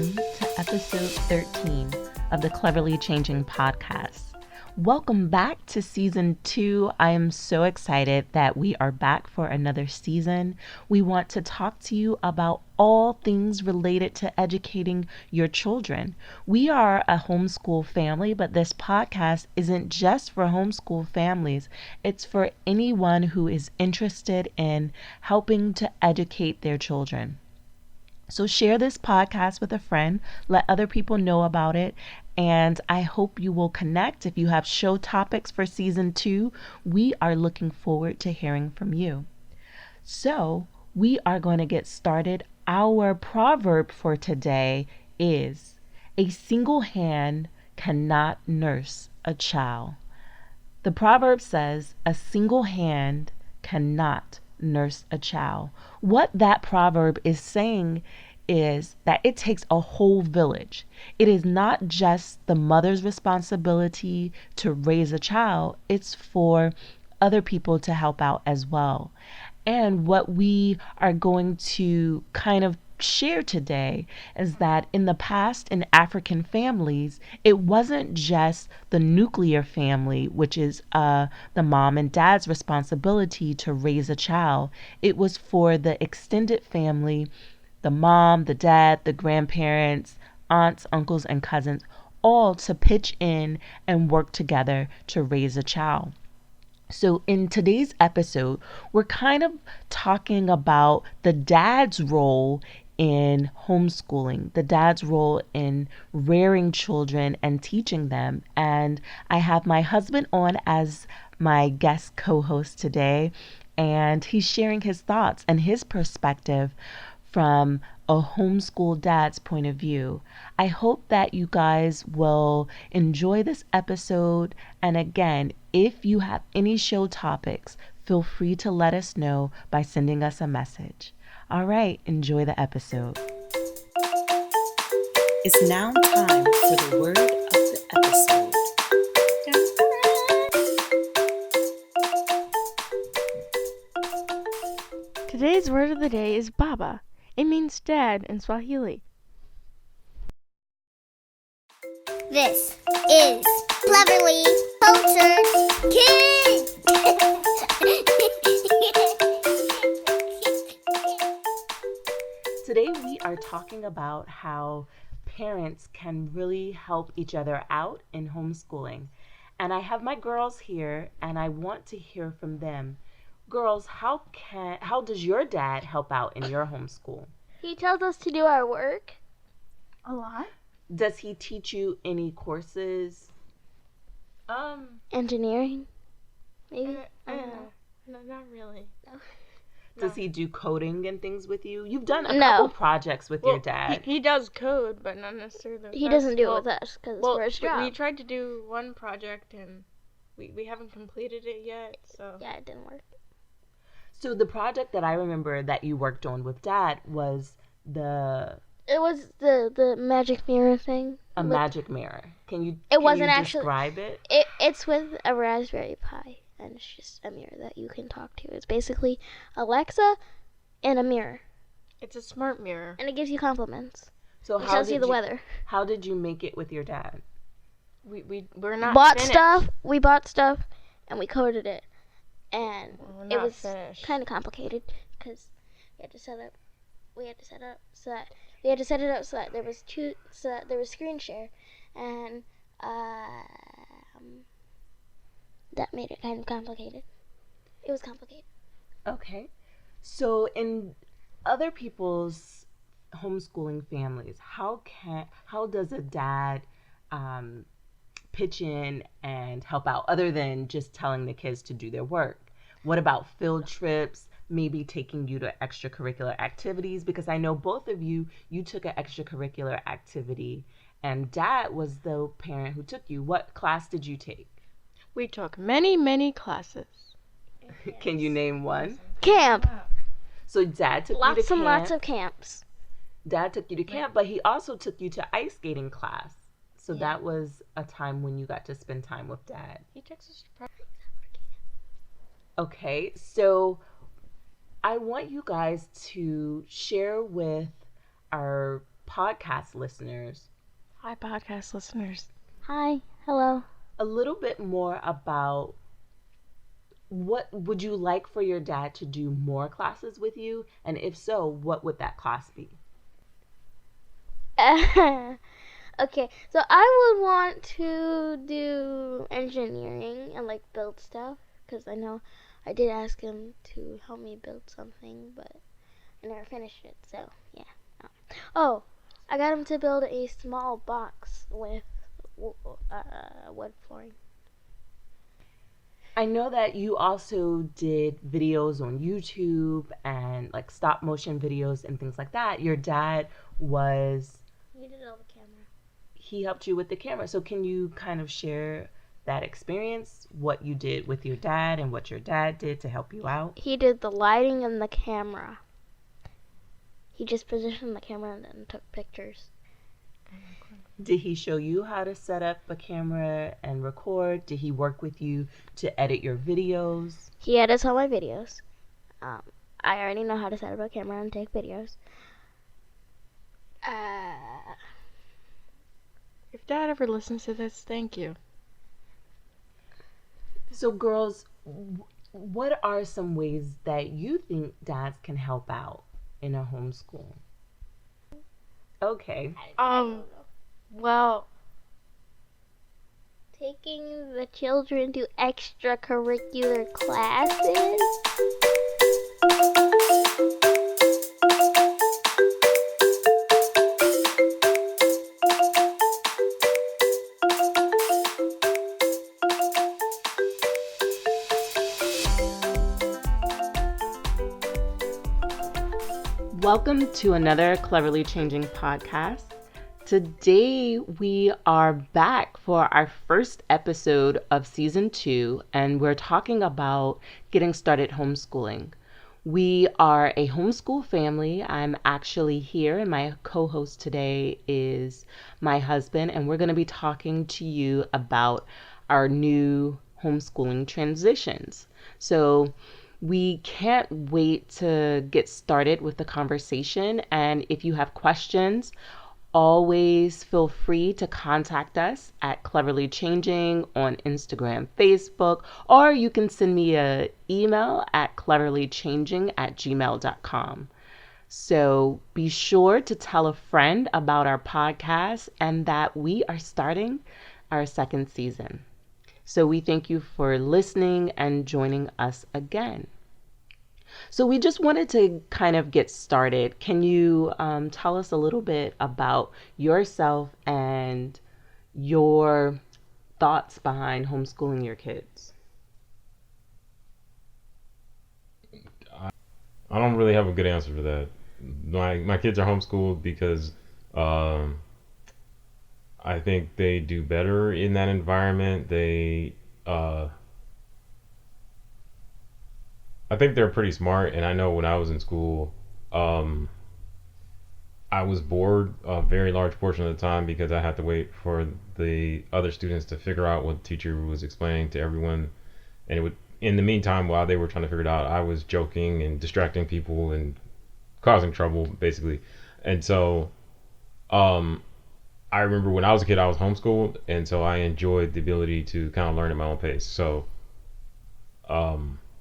welcome to episode 13 of the Cleverly Changing podcast. Welcome back to season 2. I am so excited that we are back for another season. We want to talk to you about all things related to educating your children. We are a homeschool family, but this podcast isn't just for homeschool families. It's for anyone who is interested in helping to educate their children. So share this podcast with a friend, let other people know about it, and I hope you will connect. If you have show topics for season 2, we are looking forward to hearing from you. So we are going to get started. Our proverb for today is, a single hand cannot nurse a child. The proverb says, a single hand cannot nurse a child. What that proverb is saying is that it takes a whole village. It is not just the mother's responsibility to raise a child, it's for other people to help out as well. And what we are going to kind of share today is that in the past, in African families, it wasn't just the nuclear family, which is the mom and dad's responsibility to raise a child. It was for the extended family, the mom, the dad, the grandparents, aunts, uncles, and cousins, all to pitch in and work together to raise a child. So in today's episode, we're kind of talking about the dad's role in homeschooling, the dad's role in rearing children and teaching them. And I have my husband on as my guest co-host today, and he's sharing his thoughts and his perspective from a homeschool dad's point of view. I hope that you guys will enjoy this episode. And again, if you have any show topics, feel free to let us know by sending us a message. All right, enjoy the episode. It's now time for the word of the episode. Today's word of the day is baba. It means dad in Swahili. This is Cleverly Cultured Kids! Today we are talking about how parents can really help each other out in homeschooling. And I have my girls here and I want to hear from them. Girls, how does your dad help out in your homeschool? He tells us to do our work. A lot. Does he teach you any courses? Engineering? Maybe? I don't know. No, not really. No. Does he do coding and things with you? You've done a No. couple projects with your dad. He does code, but not necessarily. He doesn't do it with us because it's for his job. We tried to do one project and we haven't completed it yet, so. Yeah, it didn't work. So the project that I remember that you worked on with Dad was the magic mirror thing. magic mirror. Can you describe it? It's with a Raspberry Pi, and it's just a mirror that you can talk to. It's basically Alexa and a mirror. It's a smart mirror. And it gives you compliments. So it tells you the weather. How did you make it with your dad? We're not finished. We bought stuff, and we coded it. And it was kind of complicated because we had to set it up so that there was screen share, and that made it kind of complicated. It was complicated. Okay. So in other people's homeschooling families, how does a dad pitch in and help out other than just telling the kids to do their work? What about field trips, maybe taking you to extracurricular activities? Because I know both of you took an extracurricular activity and Dad was the parent who took you. What class did you take? We took many, many classes. Can you name one? Camp. So Dad took you to camp. Lots of camps. Dad took you to camp, but he also took you to ice skating class. So that was a time when you got to spend time with Dad. He takes us to Okay, so I want you guys to share with our podcast listeners, Hi, podcast listeners. Hi, hello. a little bit more about what would you like for your dad to do more classes with you? And if so, what would that class be? Okay, so I would want to do engineering and like build stuff, because I know I did ask him to help me build something, but I never finished it, so yeah. Oh, I got him to build a small box with wood flooring. I know that you also did videos on YouTube and like stop motion videos and things like that. Your dad was, He did all the camera. he helped you with the camera. So can you kind of share that experience, what you did with your dad and what your dad did to help you out? He did the lighting and the camera. He just positioned the camera and then took pictures. Did he show you how to set up a camera and record? Did he work with you to edit your videos? He edits all my videos. I already know how to set up a camera and take videos. If Dad ever listens to this, thank you. So girls, what are some ways that you think dads can help out in a homeschool? Okay. Well, Taking the children to extracurricular classes. Welcome to another Cleverly Changing podcast. Today we are back for our first episode of season 2, and we're talking about getting started homeschooling. We are a homeschool family. I'm actually here, and my co-host today is my husband, and we're going to be talking to you about our new homeschooling transitions. So we can't wait to get started with the conversation, and if you have questions, always feel free to contact us at Cleverly Changing on Instagram, Facebook, or you can send me an email at cleverlychanging@gmail.com. So be sure to tell a friend about our podcast and that we are starting our second season. So we thank you for listening and joining us again. So we just wanted to kind of get started. Can you tell us a little bit about yourself and your thoughts behind homeschooling your kids? I don't really have a good answer for that. My kids are homeschooled because I think they do better in that environment. I think they're pretty smart, and I know when I was in school, I was bored a very large portion of the time because I had to wait for the other students to figure out what the teacher was explaining to everyone, and it would. In the meantime, while they were trying to figure it out, I was joking and distracting people and causing trouble, basically. And so, I remember when I was a kid, I was homeschooled, and so I enjoyed the ability to kind of learn at my own pace. So,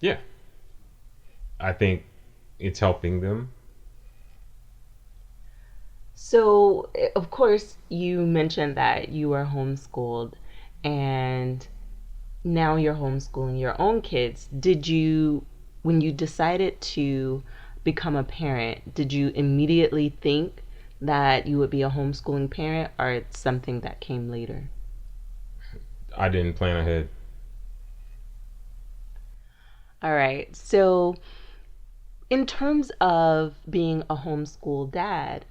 yeah. I think it's helping them. So, of course, you mentioned that you were homeschooled and now you're homeschooling your own kids. When you decided to become a parent, did you immediately think that you would be a homeschooling parent, or it's something that came later? I didn't plan ahead. All right. So, in terms of being a homeschool dad,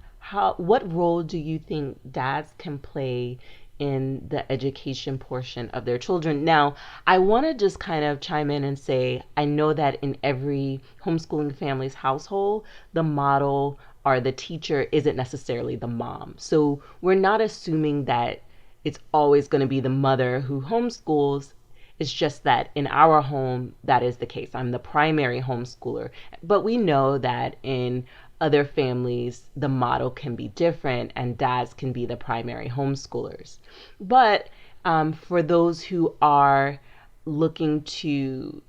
what role do you think dads can play in the education portion of their children? Now, I want to just kind of chime in and say, I know that in every homeschooling family's household, the model or the teacher isn't necessarily the mom. So we're not assuming that it's always going to be the mother who homeschools. It's just that in our home, that is the case. I'm the primary homeschooler. But we know that in other families, the model can be different and dads can be the primary homeschoolers. But for those who are looking to,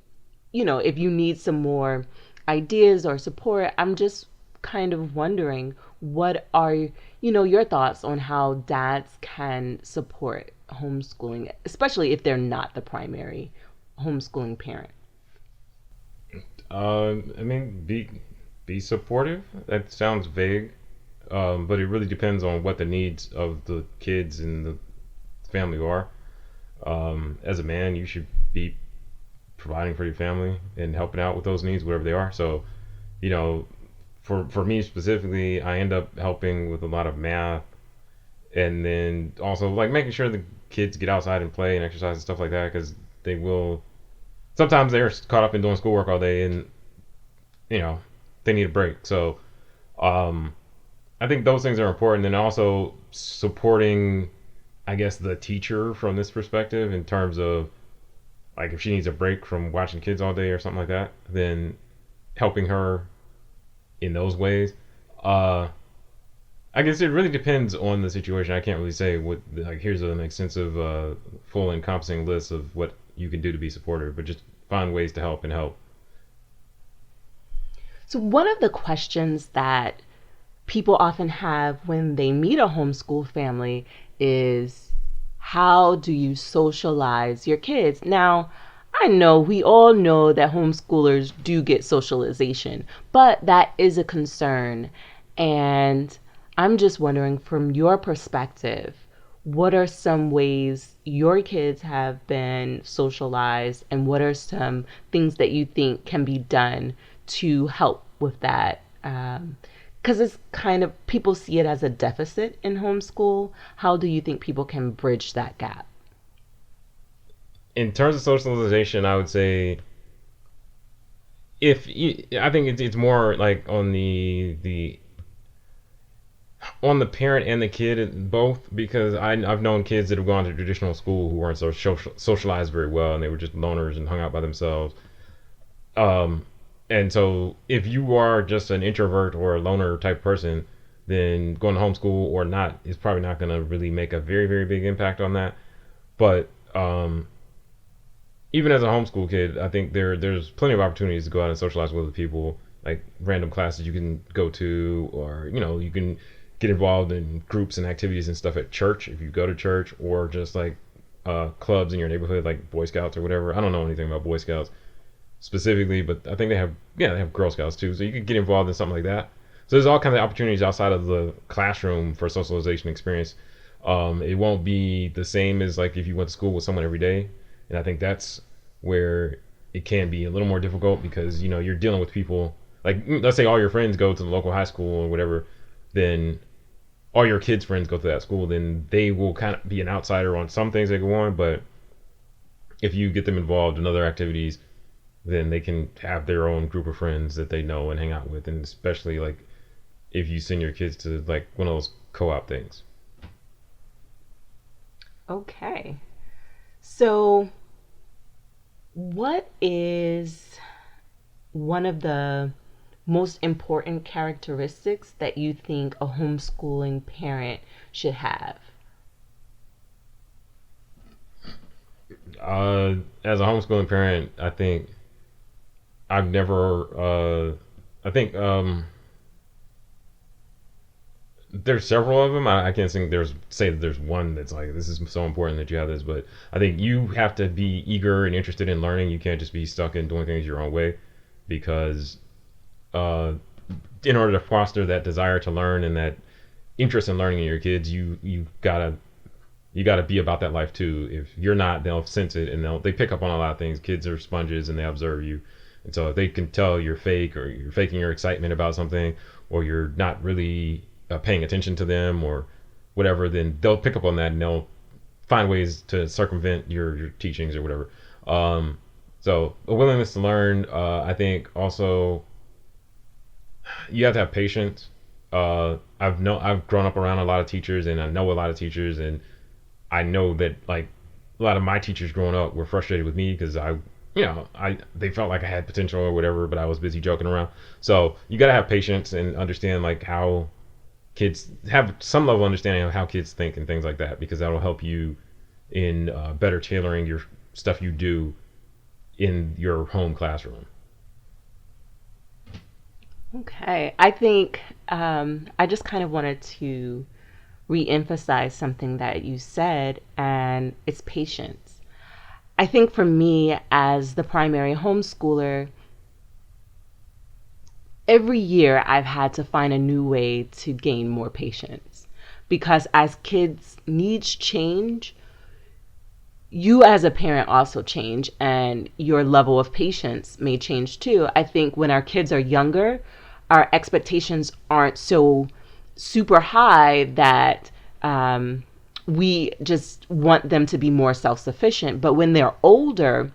if you need some more ideas or support, I'm just kind of wondering what are, your thoughts on how dads can support homeschooling, especially if they're not the primary homeschooling parent. I mean, be supportive. That sounds vague, but it really depends on what the needs of the kids and the family are. As a man, you should be providing for your family and helping out with those needs, whatever they are. So, you know, for me specifically, I end up helping with a lot of math, and then also like making sure the kids get outside and play and exercise and stuff like that, because they will. Sometimes they're caught up in doing schoolwork all day, and they need a break. So, I think those things are important. And also supporting, I guess, the teacher from this perspective in terms of like if she needs a break from watching kids all day or something like that, then helping her in those ways. I guess it really depends on the situation. I can't really say what like here's an extensive, full encompassing list of what you can do to be supportive, but just find ways to help and help. So one of the questions that people often have when they meet a homeschool family is, how do you socialize your kids? Now, I know we all know that homeschoolers do get socialization, but that is a concern. And I'm just wondering, from your perspective, what are some ways your kids have been socialized, and what are some things that you think can be done to help with that? Because it's kind of, people see it as a deficit in homeschool. How do you think people can bridge that gap? In terms of socialization, I would say I think it's more like on the on the parent and the kid both, because I've known kids that have gone to traditional school who weren't socialized very well, and they were just loners and hung out by themselves. And so if you are just an introvert or a loner type person, then going to homeschool or not is probably not going to really make a very, very big impact on that. But even as a homeschool kid, I think there's plenty of opportunities to go out and socialize with other people, like random classes you can go to, or you can get involved in groups and activities and stuff at church if you go to church, or just like clubs in your neighborhood, like Boy Scouts or whatever. I don't know anything about Boy Scouts specifically, but I think they have Girl Scouts too, so you could get involved in something like that. So there's all kinds of opportunities outside of the classroom for socialization experience. It won't be the same as like if you went to school with someone every day, and I think that's where it can be a little more difficult, because you're dealing with people, like let's say all your friends go to the local high school or whatever, then all your kids' friends go to that school, then they will kind of be an outsider on some things that go on. But if you get them involved in other activities, then they can have their own group of friends that they know and hang out with. And especially like if you send your kids to like one of those co-op things. Okay. So what is one of the most important characteristics that you think a homeschooling parent should have? As a homeschooling parent, I think I've never, I think there's several of them. I can't say that there's one that's like, this is so important that you have this, but I think you have to be eager and interested in learning. You can't just be stuck in doing things your own way, because in order to foster that desire to learn and that interest in learning in your kids, you gotta be about that life too. If you're not, they'll sense it, and they pick up on a lot of things. Kids are sponges, and they observe you, and so if they can tell you're fake, or you're faking your excitement about something, or you're not really paying attention to them or whatever, then they'll pick up on that, and they'll find ways to circumvent your teachings or whatever. So a willingness to learn. I think also you have to have patience. I've grown up around a lot of teachers, and I know a lot of teachers, and I know that like a lot of my teachers growing up were frustrated with me because I they felt like I had potential or whatever, but I was busy joking around. So you got to have patience and understand like how kids have some level of understanding of how kids think and things like that, because that'll help you in better tailoring your stuff you do in your home classroom. Okay, I think I just kind of wanted to re-emphasize something that you said, and it's patience. I think for me, as the primary homeschooler, every year I've had to find a new way to gain more patience, because as kids' needs change, you as a parent also change, and your level of patience may change too. I think when our kids are younger, our expectations aren't so super high that we just want them to be more self-sufficient. But when they're older,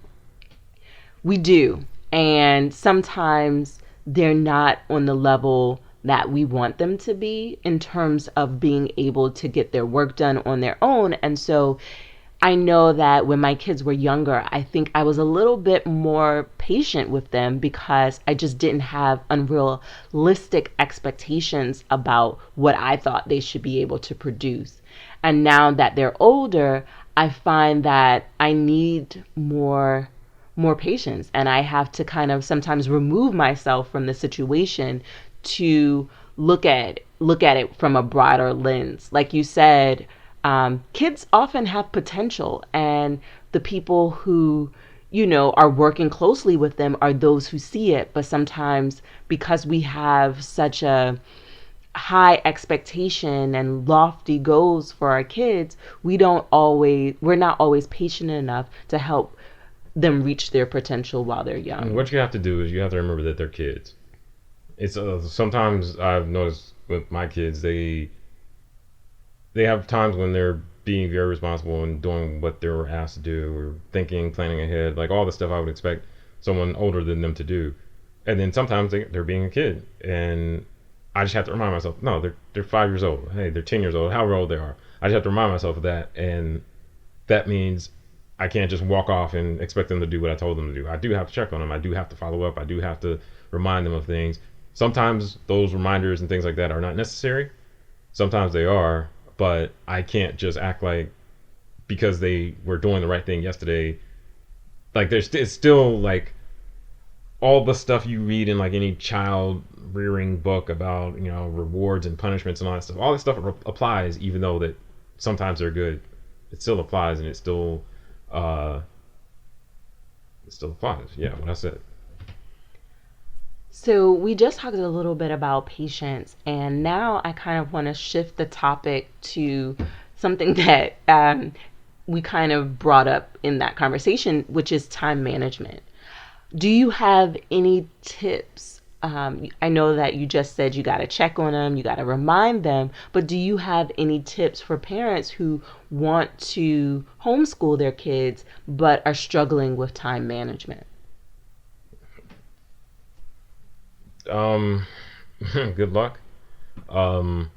we do. And sometimes they're not on the level that we want them to be in terms of being able to get their work done on their own. And so I know that when my kids were younger, I think I was a little bit more patient with them because I just didn't have unrealistic expectations about what I thought they should be able to produce. And now that they're older, I find that I need more patience, and I have to kind of sometimes remove myself from the situation to look at it from a broader lens. Like you said, kids often have potential, and the people who, are working closely with them are those who see it. But sometimes because we have such a high expectation and lofty goals for our kids, we're not always patient enough to help them reach their potential while they're young. And what you have to do is you have to remember that they're kids. It's sometimes I've noticed with my kids, they have times when they're being very responsible and doing what they were asked to do, or thinking, planning ahead, like all the stuff I would expect someone older than them to do. And then sometimes they're being a kid, and I just have to remind myself, no, they're 5 years old. Hey, they're 10 years old, however old they are. I just have to remind myself of that, and that means I can't just walk off and expect them to do what I told them to do. I do have to check on them. I do have to follow up. I do have to remind them of things. Sometimes those reminders and things like that are not necessary. Sometimes they are, but I can't just act like because they were doing the right thing yesterday. Like it's still like all the stuff you read in like any child rearing book about, rewards and punishments and all that stuff. All that stuff applies, even though that sometimes they're good. It still applies, and it still applies. Yeah, what I said. So we just talked a little bit about patience, and now I kind of want to shift the topic to something that we kind of brought up in that conversation, which is time management. Do you have any tips? I know that you just said you got to check on them, you got to remind them, but do you have any tips for parents who want to homeschool their kids but are struggling with time management? Good luck. I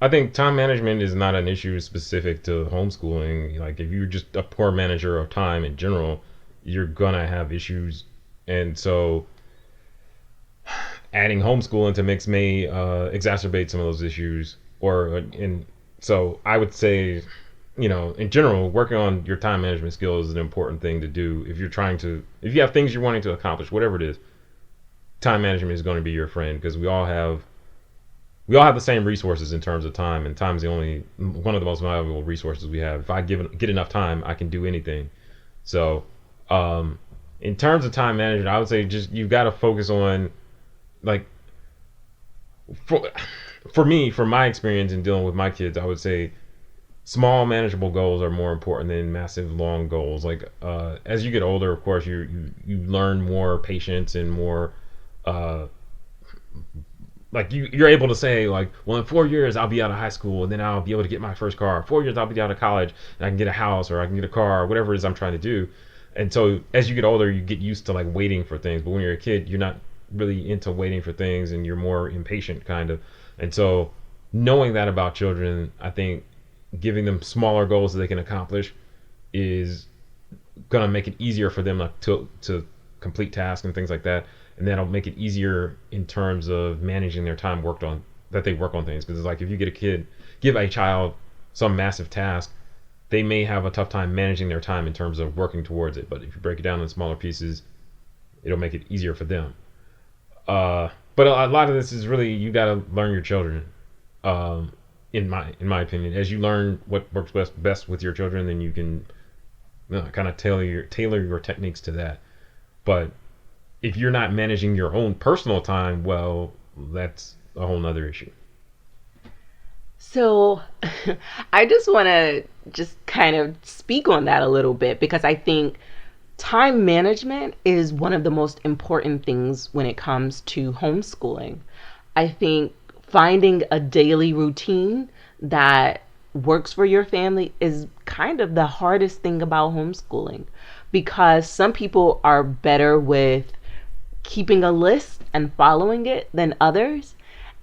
think time management is not an issue specific to homeschooling. Like if you're just a poor manager of time in general, you're gonna have issues. And so adding homeschool into mix may exacerbate some of those issues. So I would say, in general, working on your time management skills is an important thing to do if you have things you're wanting to accomplish, whatever it is. Time management is going to be your friend, because we all have the same resources in terms of time, and time is one of the most valuable resources we have. If I get enough time, I can do anything. So in terms of time management, I would say just you've got to focus on, like, for me, from my experience in dealing with my kids, I would say small manageable goals are more important than massive long goals. Like as you get older, of course, you learn more patience and more like you're able to say, like, well, in 4 years I'll be out of high school, and then I'll be able to get my first car. 4 years I'll be out of college, and I can get a house, or I can get a car, or whatever it is I'm trying to do. And so as you get older, you get used to like waiting for things. But when you're a kid, you're not really into waiting for things, and you're more impatient kind of. And so knowing that about children, I think giving them smaller goals that they can accomplish is gonna make it easier for them to complete tasks and things like that, and that'll make it easier in terms of managing their time that they work on things. Because it's like if you give a child some massive task, they may have a tough time managing their time in terms of working towards it. But if you break it down in smaller pieces, it'll make it easier for them. But a lot of this is really, you got to learn your children. In my opinion, as you learn what works best with your children, then you can kind of tailor your techniques to that. But if you're not managing your own personal time well, that's a whole nother issue. So I just want to just kind of speak on that a little bit, because I think time management is one of the most important things when it comes to homeschooling. I think finding a daily routine that works for your family is kind of the hardest thing about homeschooling, because some people are better with keeping a list and following it than others.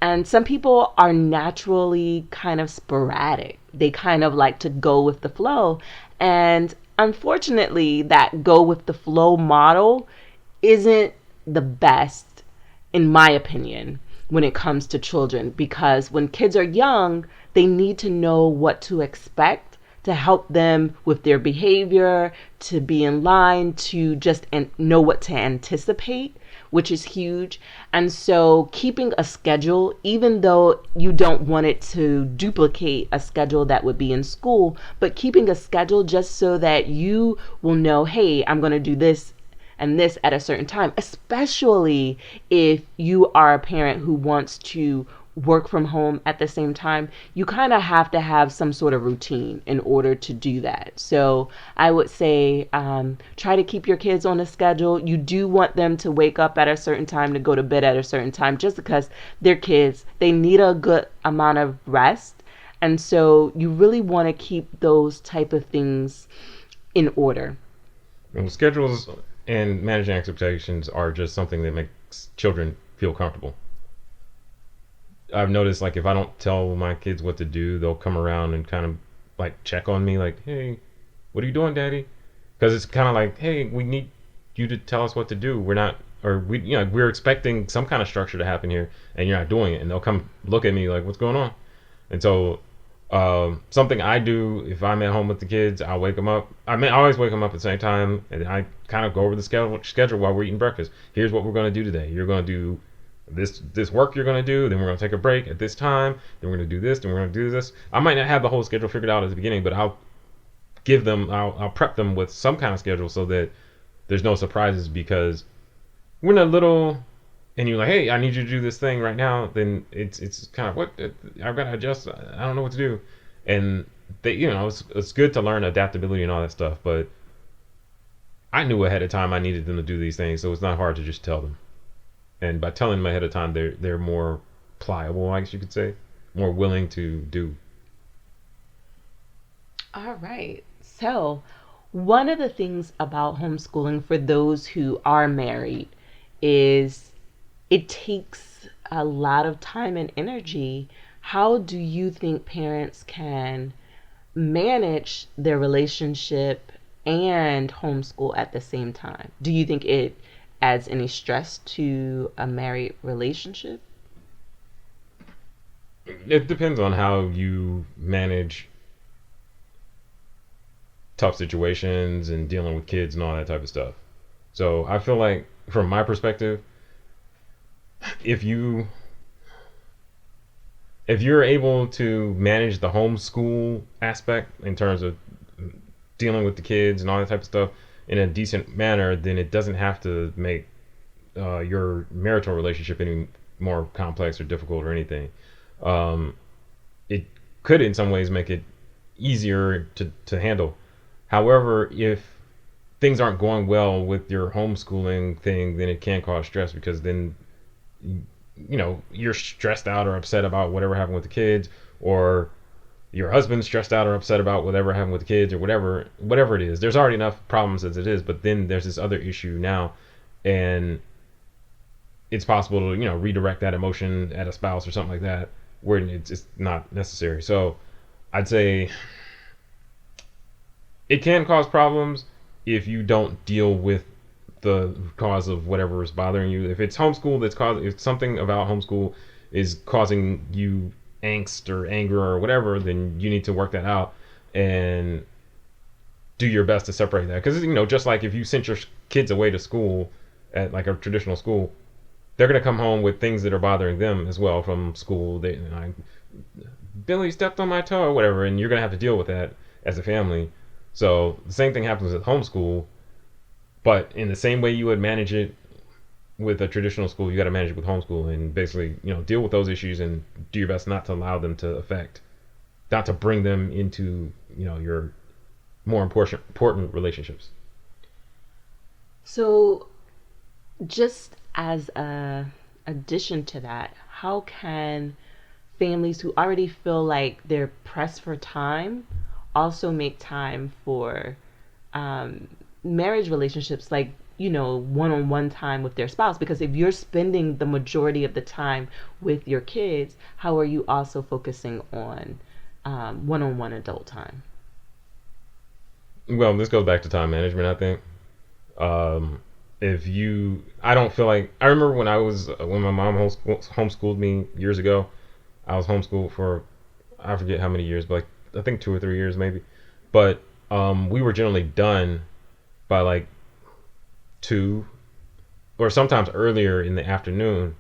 And some people are naturally kind of sporadic. They kind of like to go with the flow. And unfortunately, that go with the flow model isn't the best, in my opinion, when it comes to children, because when kids are young, they need to know what to expect to help them with their behavior, to be in line, to just know what to anticipate, which is huge. And so keeping a schedule, even though you don't want it to duplicate a schedule that would be in school, but keeping a schedule just so that you will know, hey, I'm going to do this and this at a certain time, especially if you are a parent who wants to work from home at the same time. You kind of have to have some sort of routine in order to do that. So I would say try to keep your kids on a schedule. You do want them to wake up at a certain time, to go to bed at a certain time, just because they're kids. They need a good amount of rest. And so you really want to keep those type of things in order. Well, schedules and managing expectations are just something that makes children feel comfortable. I've noticed, like, if I don't tell my kids what to do, they'll come around and kind of like check on me, like, hey, what are you doing, daddy? Because it's kind of like, hey, we need you to tell us what to do. We're expecting some kind of structure to happen here, and you're not doing it. And they'll come look at me like, what's going on? And so something I do if I'm at home with the kids, I'll wake them up. I always wake them up at the same time, and I kind of go over the schedule while we're eating breakfast. Here's what we're going to do today. You're going to do this work you're going to do, then we're going to take a break at this time, then we're going to do this, then we're going to do this. I might not have the whole schedule figured out at the beginning, but I'll prep them with some kind of schedule so that there's no surprises. Because when a little, and you're like, hey, I need you to do this thing right now, then it's kind of, what, I've got to adjust, I don't know what to do. And it's good to learn adaptability and all that stuff, but I knew ahead of time I needed them to do these things, so it's not hard to just tell them. And by telling them ahead of time, they're more pliable, I guess you could say, more willing to do. All right. So one of the things about homeschooling for those who are married is it takes a lot of time and energy. How do you think parents can manage their relationship and homeschool at the same time? Do you think it adds any stress to a married relationship? It depends on how you manage tough situations and dealing with kids and all that type of stuff. So I feel like, from my perspective, if you're able to manage the homeschool aspect in terms of dealing with the kids and all that type of stuff in a decent manner, then it doesn't have to make your marital relationship any more complex or difficult or anything. It could in some ways make it easier to handle. However, if things aren't going well with your homeschooling thing, then it can cause stress, because then you're stressed out or upset about whatever happened with the kids, or your husband's stressed out or upset about whatever happened with the kids, or whatever it is. There's already enough problems as it is, but then there's this other issue now, and it's possible to redirect that emotion at a spouse or something like that, where it's not necessary. So I'd say it can cause problems, if you don't deal with the cause of whatever is bothering you. If it's homeschool that's causing, if something about homeschool is causing you angst or anger or whatever, then you need to work that out and do your best to separate that. Because, just like if you sent your kids away to school at like a traditional school, they're going to come home with things that are bothering them as well from school. Billy stepped on my toe or whatever, and you're going to have to deal with that as a family. So the same thing happens with homeschool, but in the same way you would manage it with a traditional school, you got to manage it with homeschool, and basically, deal with those issues and do your best not to allow them to not to bring them into, your more important relationships. So, just as a addition to that, how can families who already feel like they're pressed for time also make time for marriage relationships, like one-on-one time with their spouse? Because if you're spending the majority of the time with your kids, how are you also focusing on one-on-one adult time? Well, this goes back to time management, I think. I don't feel like, I remember when my mom homeschooled me years ago. I was homeschooled for, I forget how many years, but like, I think 2 or 3 years maybe. But we were generally done by like 2 or sometimes earlier in the afternoon,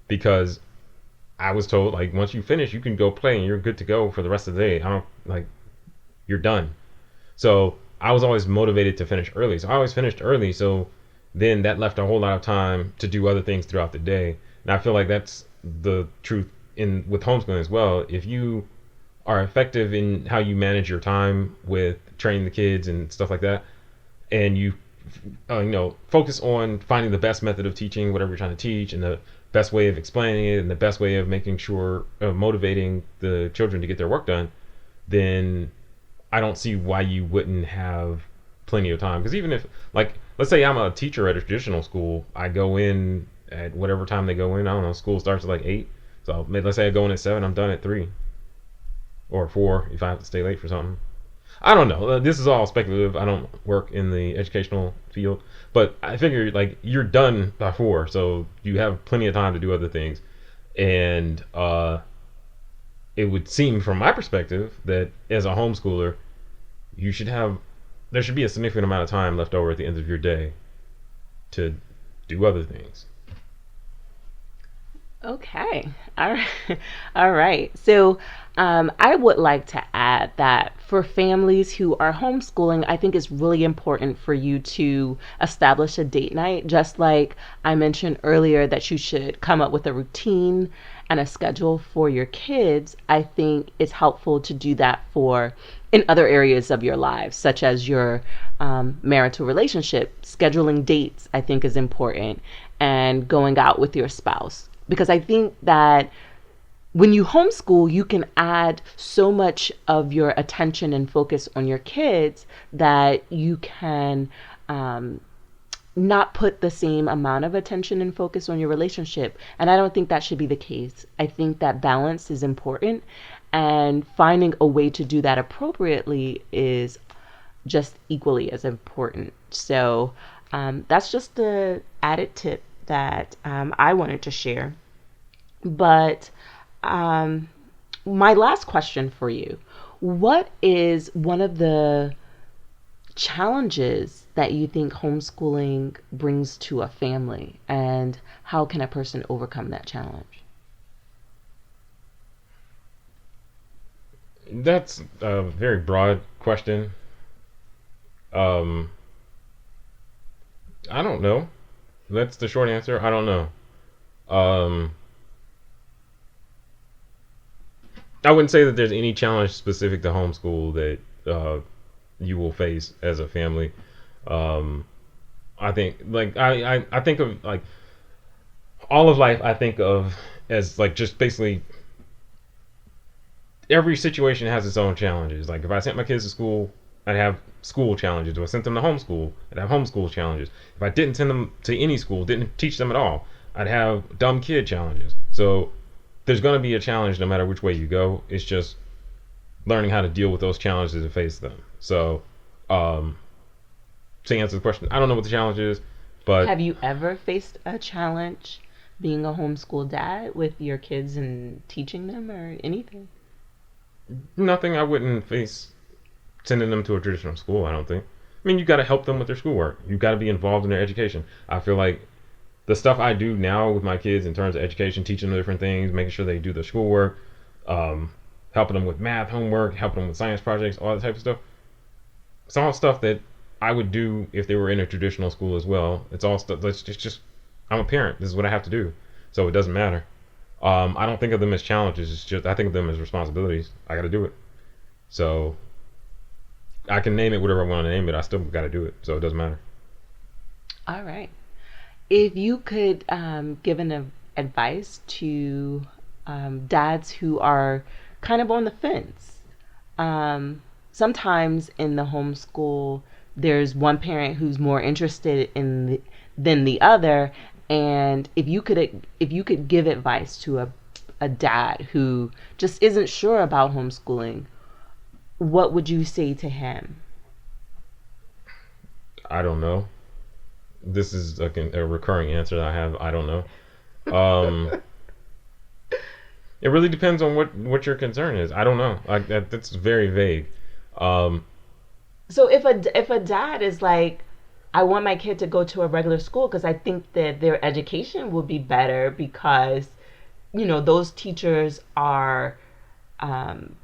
because I was told, like, once you finish, you can go play and you're good to go for the rest of the day. You're done. So I was always motivated to finish early. So I always finished early. So then that left a whole lot of time to do other things throughout the day. And I feel like that's the truth with homeschooling as well. If you are effective in how you manage your time with training the kids and stuff like that, and you focus on finding the best method of teaching whatever you're trying to teach, and the best way of explaining it, and the best way of making sure motivating the children to get their work done, then I don't see why you wouldn't have plenty of time. Because even if, like, let's say I'm a teacher at a traditional school, I go in at whatever time they go in. I don't know, school starts at like 8. So let's say I go in at 7, I'm done at 3 or 4 if I have to stay late for something. I don't know. This is all speculative. I don't work in the educational field, but I figure like you're done by 4, so you have plenty of time to do other things. And it would seem from my perspective that as a homeschooler, there should be a significant amount of time left over at the end of your day to do other things. Okay. All right. All right. So I would like to add that for families who are homeschooling, I think it's really important for you to establish a date night, just like I mentioned earlier that you should come up with a routine and a schedule for your kids. I think it's helpful to do that in other areas of your lives, such as your marital relationship. Scheduling dates, I think, is important, and going out with your spouse. Because I think that when you homeschool, you can add so much of your attention and focus on your kids that you can not put the same amount of attention and focus on your relationship. And I don't think that should be the case. I think that balance is important, and finding a way to do that appropriately is just equally as important. So that's just the added tip that I wanted to share. But my last question for you, what is one of the challenges that you think homeschooling brings to a family, and how can a person overcome that challenge? That's a very broad question. I don't know. That's the short answer. I don't know. I wouldn't say that there's any challenge specific to homeschool that you will face as a family. I think like I think of like all of life. I think of as like just basically every situation has its own challenges. Like if I sent my kids to school, I'd have school challenges. If I sent them to homeschool, I'd have homeschool challenges. If I didn't send them to any school, didn't teach them at all, I'd have dumb kid challenges. So there's going to be a challenge no matter which way you go. It's just learning how to deal with those challenges and face them. So to answer the question, I don't know what the challenge is, but have you ever faced a challenge being a homeschool dad with your kids and teaching them or anything? nothing I wouldn't face sending them to a traditional school, I don't think. I mean, you got to help them with their schoolwork. You got to be involved in their education. I feel like the stuff I do now with my kids in terms of education, teaching them different things, making sure they do their schoolwork, helping them with math homework, helping them with science projects, all that type of stuff. It's all stuff that I would do if they were in a traditional school as well. It's all stuff. It's just I'm a parent. This is what I have to do, so it doesn't matter. I don't think of them as challenges. It's just I think of them as responsibilities. I got to do it. So I can name it whatever I want to name it. I still got to do it, so it doesn't matter. All right. If you could give advice to dads who are kind of on the fence, sometimes in the homeschool, there's one parent who's more interested than the other, and if you could give advice to a dad who just isn't sure about homeschooling, what would you say to him? I don't know. This is a recurring answer that I have. I don't know. It really depends on what your concern is. I don't know. That's very vague. So if a dad is like, I want my kid to go to a regular school because I think that their education will be better because, those teachers are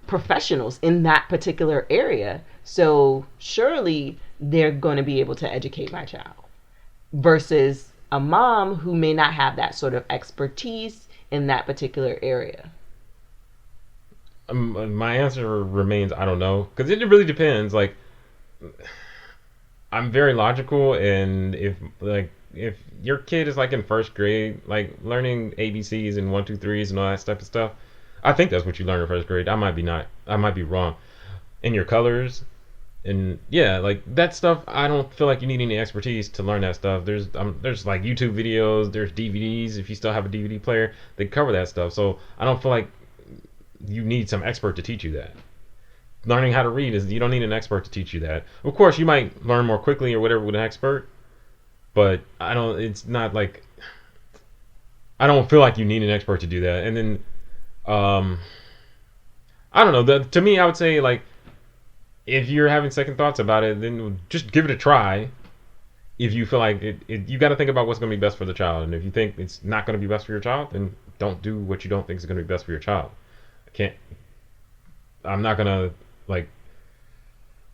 professionals in that particular area. So surely they're going to be able to educate my child. Versus a mom who may not have that sort of expertise in that particular area. My answer remains I don't know, because it really depends. Like, I'm very logical, and if your kid is like in first grade, like learning ABCs and 1, 2, 3s and all that type of stuff, I think that's what you learn in first grade. I might be wrong. In your colors. And yeah, like that stuff, I don't feel like you need any expertise to learn that stuff. There's like YouTube videos, there's DVDs. If you still have a DVD player, they cover that stuff. So I don't feel like you need some expert to teach you that. Learning how to read you don't need an expert to teach you that. Of course, you might learn more quickly or whatever with an expert, but it's not like, I don't feel like you need an expert to do that. And then, I don't know. To me, I would say like, if you're having second thoughts about it, then just give it a try. If you feel like you got to think about what's going to be best for the child. And if you think it's not going to be best for your child, then don't do what you don't think is going to be best for your child. I'm not going to like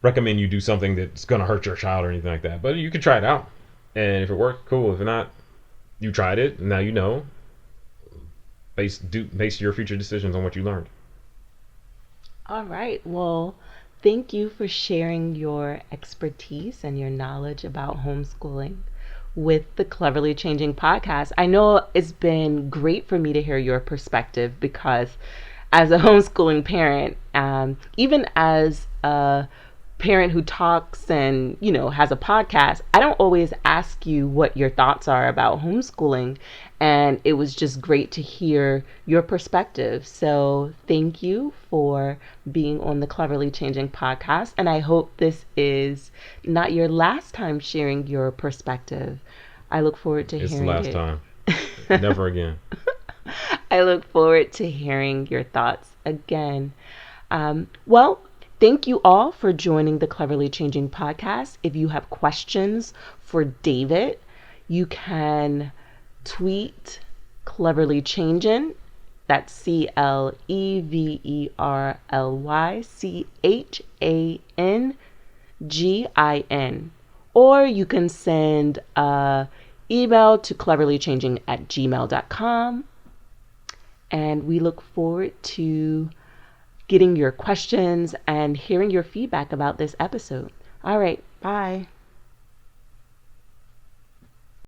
recommend you do something that's going to hurt your child or anything like that. But you can try it out. And if it works, cool. If not, you tried it. And now you know. Base your future decisions on what you learned. All right. Well, thank you for sharing your expertise and your knowledge about homeschooling with the Cleverly Changing podcast. I know it's been great for me to hear your perspective because as a homeschooling parent, even as a parent who talks and, has a podcast, I don't always ask you what your thoughts are about homeschooling. And it was just great to hear your perspective. So thank you for being on the Cleverly Changing podcast. And I hope this is not your last time sharing your perspective. I look forward to hearing it. It's the last time. Never again. I look forward to hearing your thoughts again. Well, thank you all for joining the Cleverly Changing podcast. If you have questions for David, you can tweet Cleverly Changing. That's CleverlyChangin. Or you can send an email to cleverlychanging@gmail.com. And we look forward to getting your questions and hearing your feedback about this episode. All right, bye.